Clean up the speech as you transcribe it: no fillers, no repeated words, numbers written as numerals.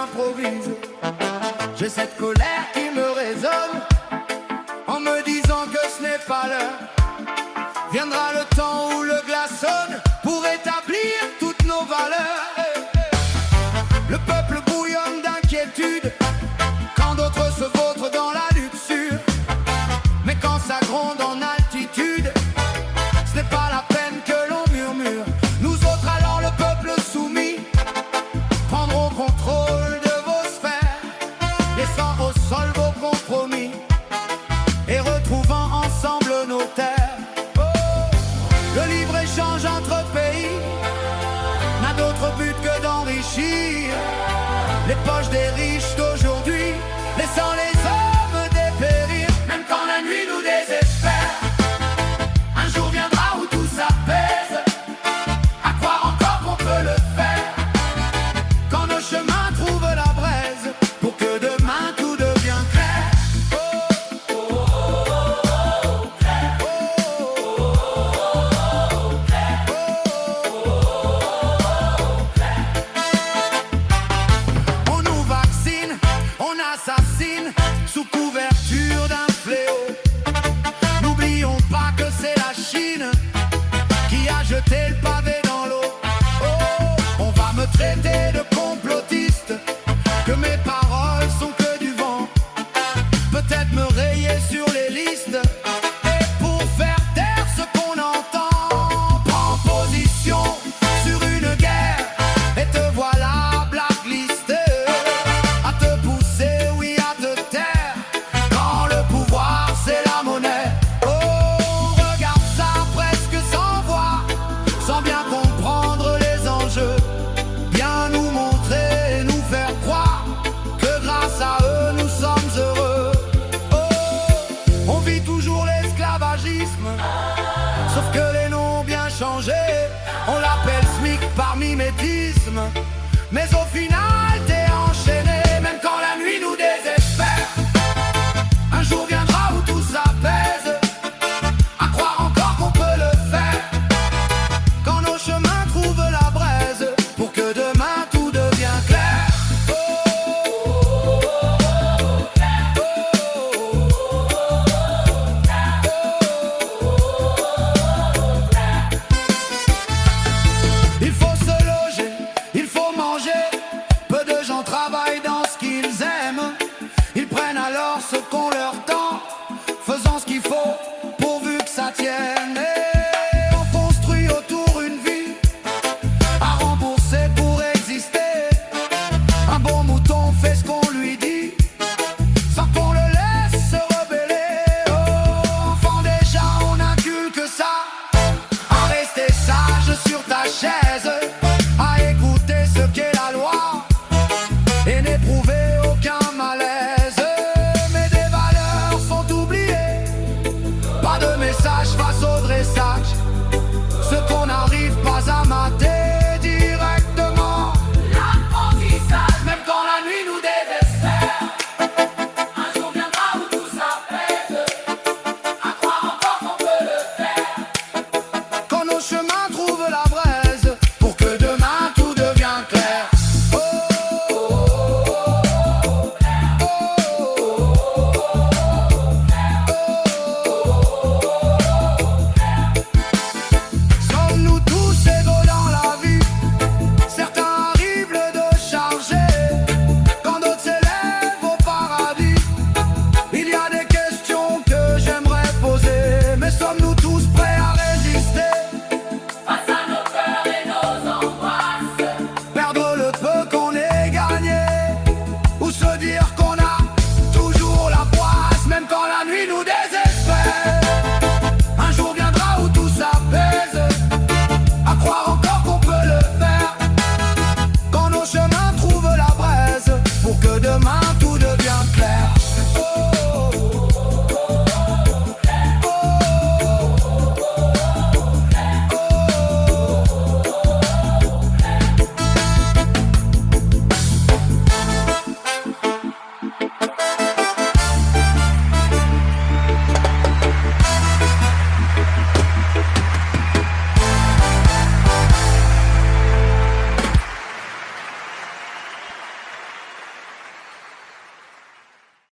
j'improvise. J'ai cette colère qui me résonne en me disant que ce n'est pas l'heure. Viendra le temps où le glaçonne pour établir toutes nos valeurs. Le peuple bouillonne d'inquiétude quand d'autres se vautrent dans la luxure. Mais quand ça gronde en altitude, ce n'est pas la peine que l'on murmure. Nous autres alors le peuple soumis prendrons contrôle de vos sphères, laissant au sol vos compromis et retrouvant ensemble nos terres. Le libre-échange entre pays n'a d'autre but que d'enrichir les poches des riches d'aujourd'hui, laissant les hommes dépérir. Même quand la nuit nous désespère, un jour viendra où tout s'apaise. À croire encore qu'on peut le faire, quand nos chemins trouvent la braise, pour que demain tout devient clair. On nous vaccine, on assassine sous couverture d'un fléau. N'oublions pas que c'est la Chine qui a jeté le pavé dans l'eau. Oh, on va me traiter de complotiste, que mes paroles sont que du vent. Peut-être me rayer sur les listes, et pour faire taire ce qu'on entend, prends position sur une guerre et te voilà blacklisté. À te pousser, oui, à te taire, quand le pouvoir c'est la monnaie. Oh, regarde ça presque sans voix, sans bien comprendre les enjeux. Bien nous montrer et nous faire croire que grâce à eux nous sommes heureux. Oh, on vit toujours l'esclavagisme, sauf que les noms ont bien changé. On l'appelle SMIC par mimétisme, mais au final t'es enchaîné.